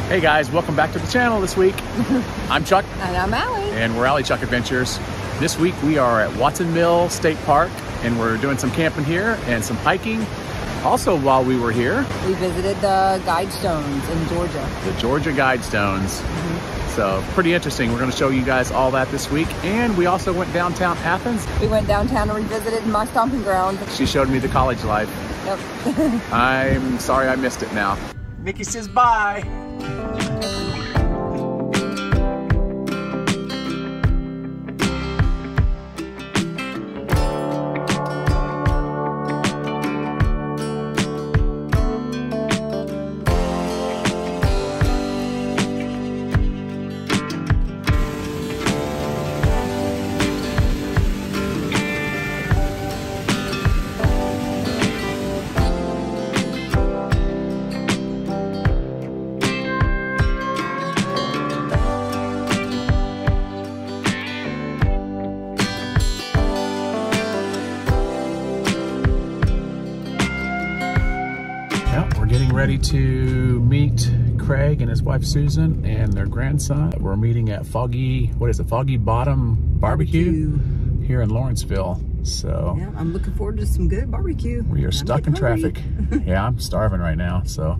Hey guys, welcome back to the channel this week. I'm Chuck. And I'm Alli. And we're AlliChuck Adventures. This week we are at Watson Mill State Park and we're doing some camping here and some hiking. Also, while we were here, we visited the Guidestones in Georgia. The Georgia Guidestones. So pretty interesting. We're going to show you guys all that this week. And we also went downtown Athens. We went downtown and revisited my stomping ground. She showed me the college life. Yep. I'm sorry I missed it now. Nikki says bye. Ready to meet Craig and his wife Susan and their grandson. We're meeting at Foggy Bottom Barbecue here in Lawrenceville. So yeah, I'm looking forward to some good barbecue. We are stuck in traffic. Yeah, I'm starving right now, so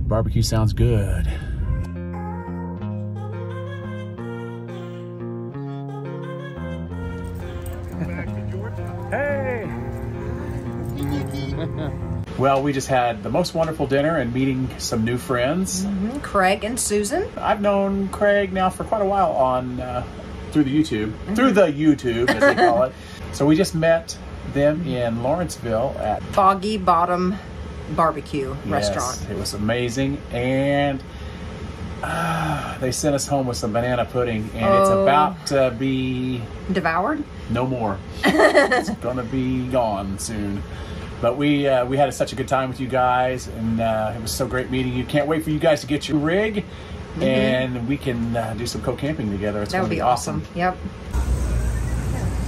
barbecue sounds good. Back to Georgia. Hey! Well, we just had the most wonderful dinner and meeting some new friends. Craig and Susan. I've known Craig now for quite a while on through the YouTube, as they call it. So we just met them in Lawrenceville at Foggy Bottom Barbecue Restaurant. It was amazing, and they sent us home with some banana pudding, and it's about to be devoured. No more. It's gonna be gone soon. But we had such a good time with you guys, and it was so great meeting you. Can't wait for you guys to get your rig, and we can do some co-camping together. It's going to be awesome. Yep.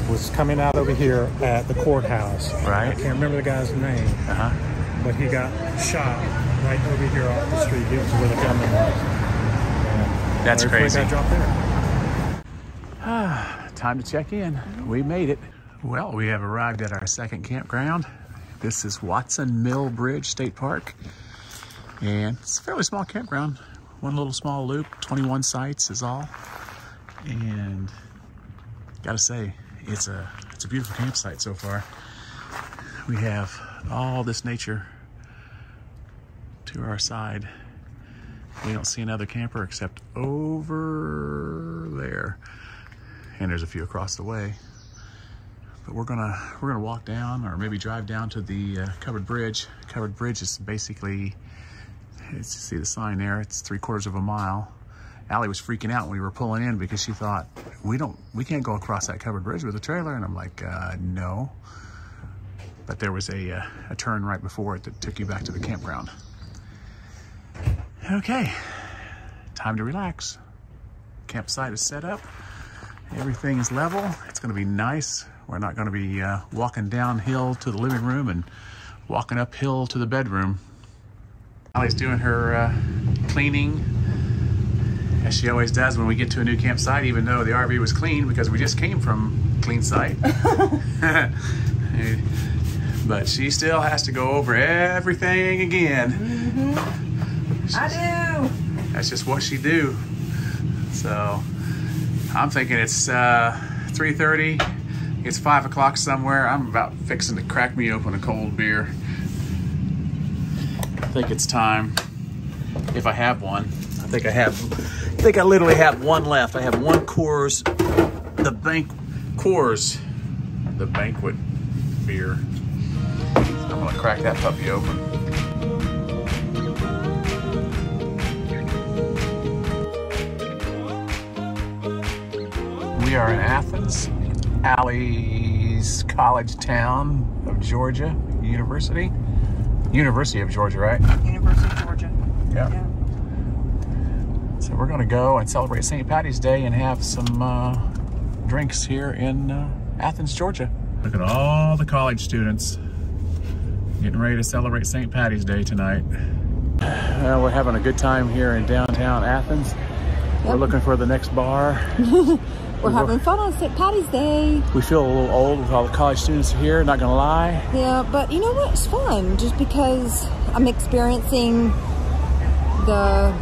Was coming out over here at the courthouse. Right. I can't remember the guy's name, but he got shot right over here off the street. It was where the gunman was. And that's crazy. Got dropped there. Time to check in. We made it. Well, we have arrived at our second campground. This is Watson Mill Bridge State Park, and it's a fairly small campground. One little small loop, 21 sites is all. And gotta say, it's a beautiful campsite so far. We have all this nature to our side. We don't see another camper except over there, and there's a few across the way. But we're gonna walk down, or maybe drive down to the covered bridge. Covered bridge is basically, you see the sign there, it's 3/4 of a mile. Alli was freaking out when we were pulling in because she thought, we can't go across that covered bridge with a trailer. And I'm like, no. But there was a turn right before it that took you back to the campground. Okay, time to relax. Campsite is set up. Everything is level. It's gonna be nice. We're not going to be walking downhill to the living room and walking uphill to the bedroom. Alli's doing her cleaning, as she always does when we get to a new campsite, even though the RV was clean because we just came from a clean site. But she still has to go over everything again. I do. That's just what she do. So I'm thinking it's 3:30. It's 5 o'clock somewhere. I'm about fixing to crack me open a cold beer. I think it's time, if I have one. I think I literally have one left. I have one Coors, the banquet beer. So I'm gonna crack that puppy open. We are in Athens, Alli's college town of Georgia, University of Georgia, right? University of Georgia. Yeah. So we're gonna go and celebrate St. Patty's Day and have some drinks here in Athens, Georgia. Look at all the college students getting ready to celebrate St. Patty's Day tonight. We're having a good time here in downtown Athens. Yep. We're looking for the next bar. We're having fun on St. Patty's Day. We feel a little old with all the college students here, not gonna lie. Yeah, but you know what? It's fun just because I'm experiencing the...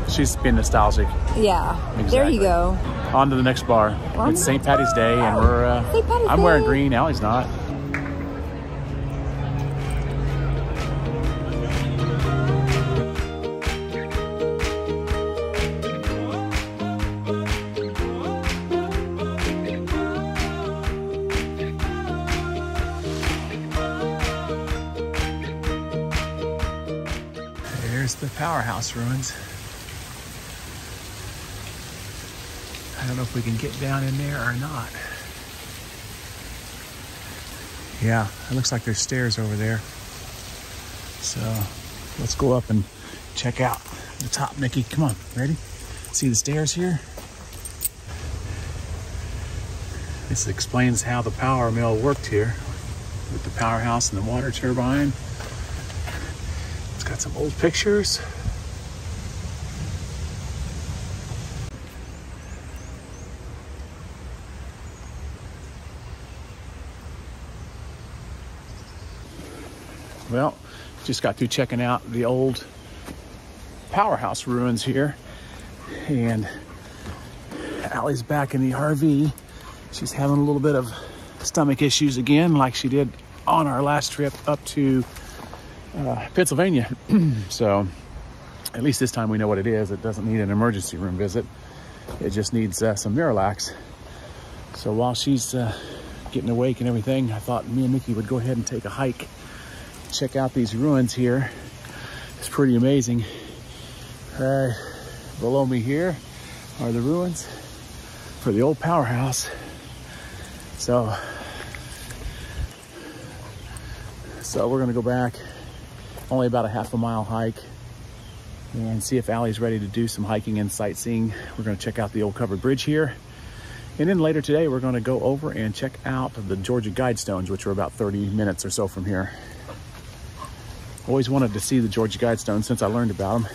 She's being nostalgic. Yeah, exactly. There you go. On to the next bar. It's St. Patty's Day, and we're, I'm wearing green, Allie's not. There's the Powerhouse Ruins. I don't know if we can get down in there or not. Yeah, it looks like there's stairs over there. So let's go up and check out the top, Nikki. Come on, ready? See the stairs here? This explains how the power mill worked here with the powerhouse and the water turbine. It's got some old pictures. Well, just got through checking out the old Powerhouse Ruins here, and Allie's back in the RV. She's having a little bit of stomach issues again, like she did on our last trip up to Pennsylvania. So at least this time we know what it is. It doesn't need an emergency room visit. It just needs some Miralax. So while she's getting awake and everything, I thought me and Nikki would go ahead and take a hike. Check out these ruins here. It's pretty amazing. Right below me here are the ruins for the old powerhouse. So we're gonna go back, only about a half a mile hike, and see if Allie's ready to do some hiking and sightseeing. We're gonna check out the old covered bridge here. And then later today, we're gonna go over and check out the Georgia Guidestones, which are about 30 minutes or so from here. Always wanted to see the Georgia Guidestones since I learned about them,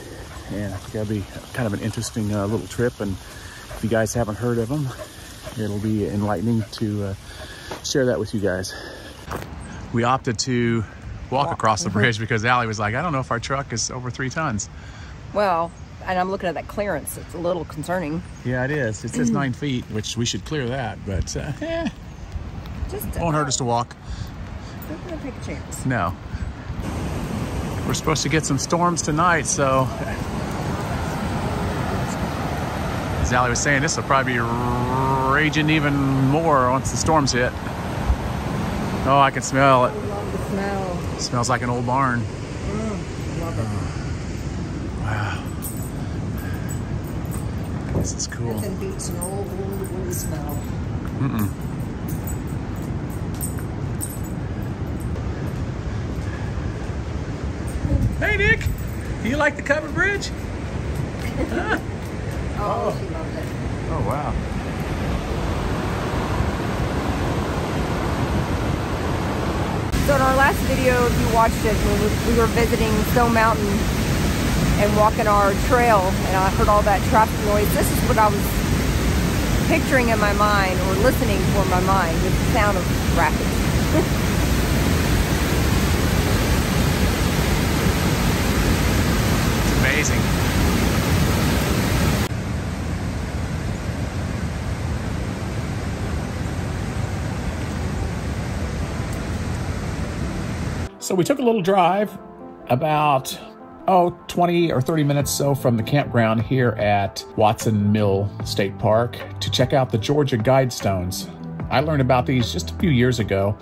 and I think that'll be kind of an interesting little trip. And if you guys haven't heard of them, it'll be enlightening to share that with you guys. We opted to walk across the bridge because Allie was like, I don't know if our truck is over 3 tons. Well, and I'm looking at that clearance. It's a little concerning. Yeah, it is. It says 9 feet, which we should clear that, but just won't hurt us to walk. Not gonna take a chance. No. We're supposed to get some storms tonight, so as Allie was saying, this will probably be raging even more once the storms hit. Oh, I can smell it. I love the smell. It smells like an old barn. Love it. Wow. This is cool. Nothing beats an old woody smell. Hey, Nick, do you like the covered bridge? Huh? Oh, she loved it. Oh, wow. So in our last video, if you watched it, we were visiting Stone Mountain and walking our trail, and I heard all that traffic noise. This is what I was picturing in my mind, or listening for in my mind, with the sound of rapids. Amazing. So we took a little drive about 20 or 30 minutes so from the campground here at Watson Mill State Park to check out the Georgia Guidestones. I learned about these just a few years ago,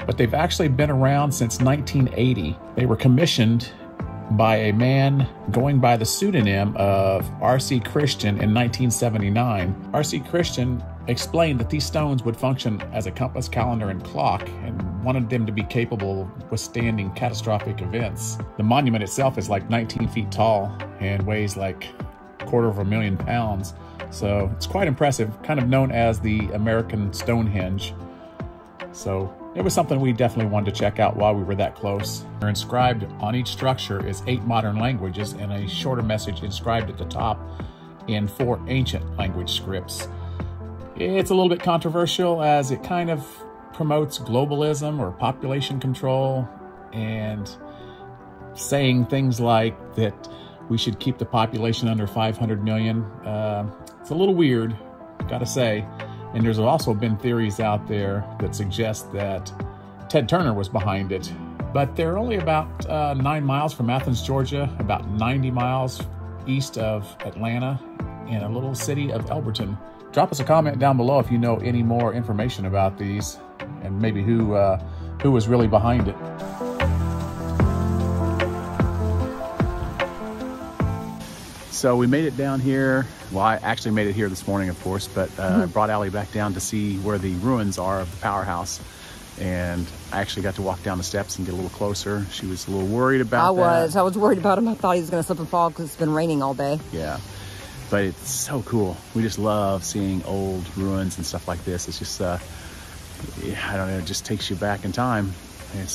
but they've actually been around since 1980. They were commissioned by a man going by the pseudonym of R.C. Christian in 1979. R.C. Christian explained that these stones would function as a compass, calendar, and clock, and wanted them to be capable of withstanding catastrophic events. The monument itself is like 19 feet tall and weighs like 250,000 pounds. So it's quite impressive, kind of known as the American Stonehenge. So It was something we definitely wanted to check out while we were that close. Inscribed on each structure is 8 modern languages and a shorter message inscribed at the top in 4 ancient language scripts. It's a little bit controversial as it kind of promotes globalism or population control and saying things like that we should keep the population under 500 million. It's a little weird, gotta say. And there's also been theories out there that suggest that Ted Turner was behind it. But they're only about 9 miles from Athens, Georgia, about 90 miles east of Atlanta, in a little city of Elberton. Drop us a comment down below if you know any more information about these and maybe who was really behind it. So we made it down here. Well, I actually made it here this morning, of course, but brought Alli back down to see where the ruins are of the Powerhouse. And I actually got to walk down the steps and get a little closer. She was a little worried about that. I was worried about him. I thought he was going to slip and fall because it's been raining all day. Yeah, but it's so cool. We just love seeing old ruins and stuff like this. It's just, I don't know, it just takes you back in time.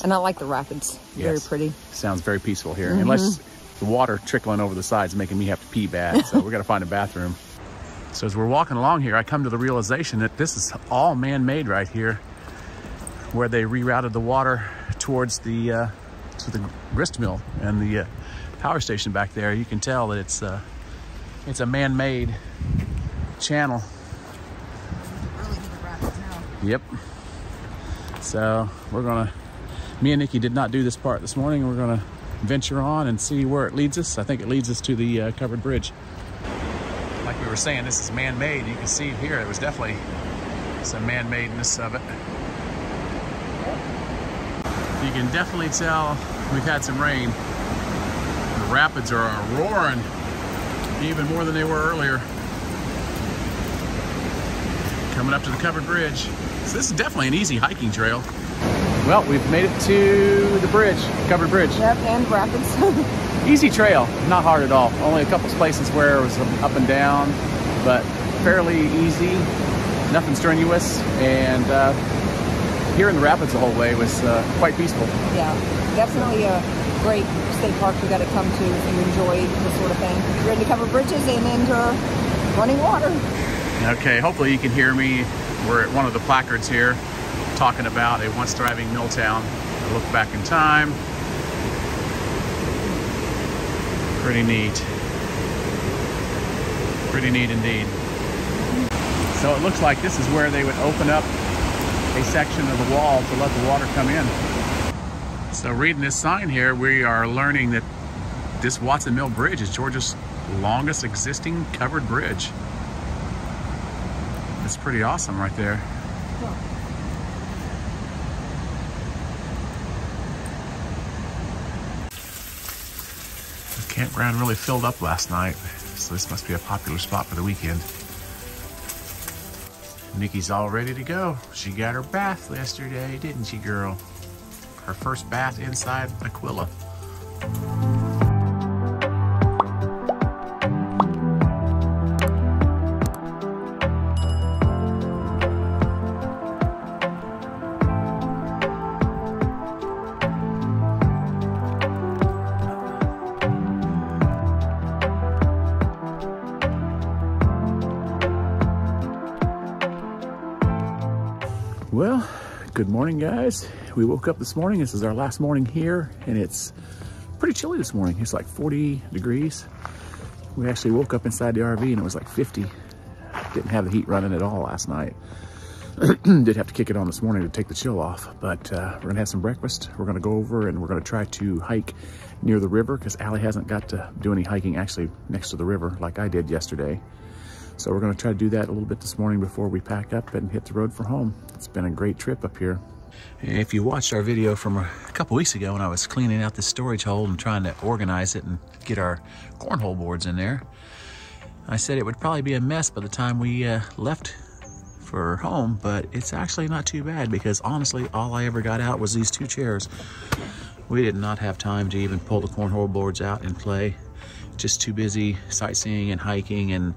And I like the rapids. Very pretty. Sounds very peaceful here, unless the water trickling over the sides making me have to pee bad. So we got to find a bathroom. So as we're walking along here, I come to the realization that this is all man-made right here, where they rerouted the water towards the to the grist mill and the power station back there. You can tell that it's a man-made channel. Really need the rapids now. Yep. So me and Nikki did not do this part this morning. We're gonna venture on and see where it leads us. I think it leads us to the covered bridge. Like we were saying, this is man-made. You can see here, it was definitely some man-madeness of it. You can definitely tell we've had some rain. The rapids are roaring, even more than they were earlier. Coming up to the covered bridge. So this is definitely an easy hiking trail. Well, we've made it to the bridge, covered bridge. Yep, and rapids. Easy trail, not hard at all. Only a couple places where it was up and down, but fairly easy, nothing strenuous. And here in the rapids the whole way was quite peaceful. Yeah, definitely a great state park you got to come to if you enjoy this sort of thing. You're into covered bridges and into running water. Okay, hopefully you can hear me. We're at one of the placards here talking about a once thriving mill town. A look back in time. Pretty neat. Pretty neat indeed. So it looks like this is where they would open up a section of the wall to let the water come in. So reading this sign here, we are learning that this Watson Mill Bridge is Georgia's longest existing covered bridge. It's pretty awesome right there. The campground really filled up last night, so this must be a popular spot for the weekend. Nikki's all ready to go. She got her bath yesterday, didn't she, girl? Her first bath inside Aquila. Well, good morning, guys. We woke up this morning. This is our last morning here, and it's pretty chilly this morning. It's like 40 degrees. We actually woke up inside the RV and it was like 50. Didn't have the heat running at all last night. Did have to kick it on this morning to take the chill off, but we're gonna have some breakfast. We're gonna go over and we're gonna try to hike near the river because Alli hasn't got to do any hiking actually next to the river like I did yesterday. So we're gonna try to do that a little bit this morning before we pack up and hit the road for home. It's been a great trip up here. If you watched our video from a couple weeks ago when I was cleaning out this storage hold and trying to organize it and get our cornhole boards in there, I said it would probably be a mess by the time we left for home, but it's actually not too bad because honestly, all I ever got out was these 2 chairs. We did not have time to even pull the cornhole boards out and play. Just too busy sightseeing and hiking, and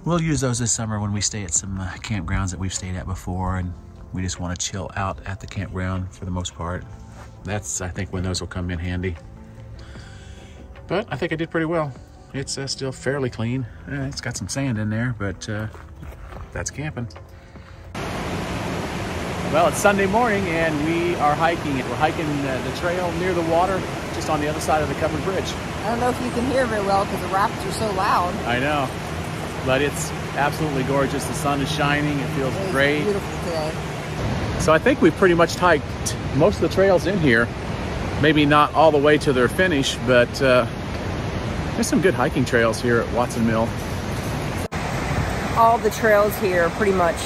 we'll use those this summer when we stay at some campgrounds that we've stayed at before and We just want to chill out at the campground for the most part. That's, I think, when those will come in handy. But I think I did pretty well. It's still fairly clean. It's got some sand in there, but that's camping. Well, it's Sunday morning and we are hiking. We're hiking the trail near the water, just on the other side of the covered bridge. I don't know if you can hear very well because the rapids are so loud. I know, but it's absolutely gorgeous. The sun is shining. It feels great. Beautiful today. So I think we've pretty much hiked most of the trails in here. Maybe not all the way to their finish, but there's some good hiking trails here at Watson Mill. All the trails here pretty much,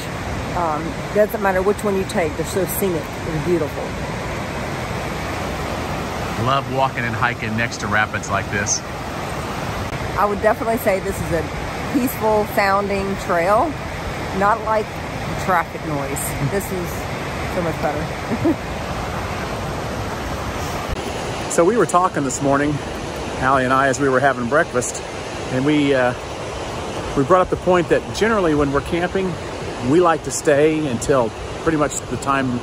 doesn't matter which one you take, they're so scenic, they're beautiful. Love walking and hiking next to rapids like this. I would definitely say this is a peaceful sounding trail, not like the traffic noise. This is so much better. So we were talking this morning, Allie and I, as we were having breakfast, and we brought up the point that generally when we're camping, we like to stay until pretty much the time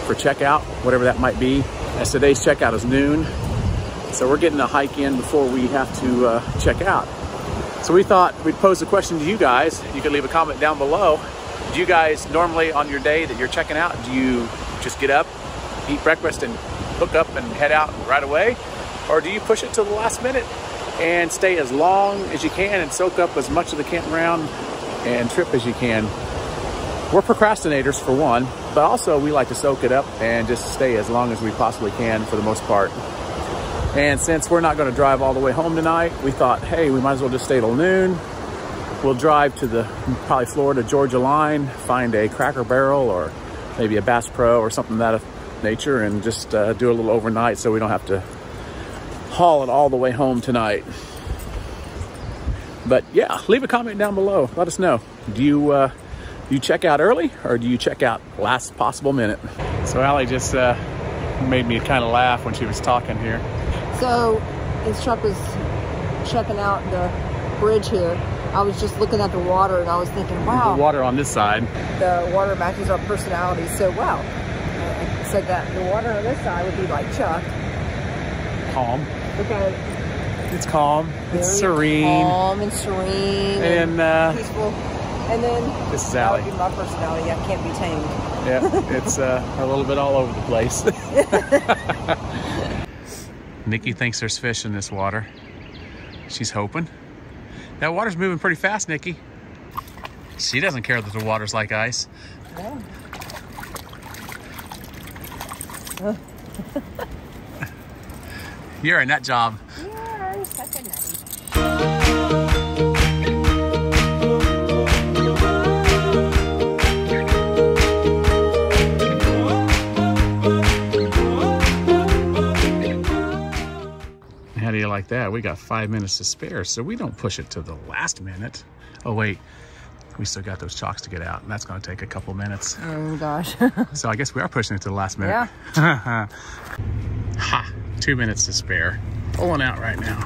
for checkout, whatever that might be. As today's checkout is noon, so we're getting a hike in before we have to check out. So we thought we'd pose a question to you guys. You could leave a comment down below. Do you guys normally on your day that you're checking out, do you just get up, eat breakfast, and hook up and head out right away? Or do you push it till the last minute and stay as long as you can and soak up as much of the campground and trip as you can? We're procrastinators for one, but also we like to soak it up and just stay as long as we possibly can for the most part. And since we're not going to drive all the way home tonight, we thought, hey, we might as well just stay till noon. We'll drive to the probably Florida Georgia line, find a Cracker Barrel or maybe a Bass Pro or something of that nature, and just do a little overnight so we don't have to haul it all the way home tonight. But yeah, leave a comment down below. Let us know. Do you check out early or do you check out last possible minute? So Allie just made me kind of laugh when she was talking here. So his truck was checking out the bridge here. I was just looking at the water and I was thinking, wow. The water on this side. The water matches our personality so well. I said that the water on this side would be like Chuck. Calm. Okay. It's calm. It's serene. Calm and serene and peaceful. And then this is that Allie. would be my personality. I can't be tamed. Yeah, it's a little bit all over the place. Nikki thinks there's fish in this water. She's hoping. That water's moving pretty fast, Nikki. She doesn't care that the water's like ice. Yeah. You're a nut job. You're such a nutty. How do you like that? We got 5 minutes to spare, so we don't push it to the last minute. Oh wait, we still got those chalks to get out, and that's gonna take a couple minutes. Oh gosh. So I guess we are pushing it to the last minute. Yeah. Ha, 2 minutes to spare. Pulling out right now.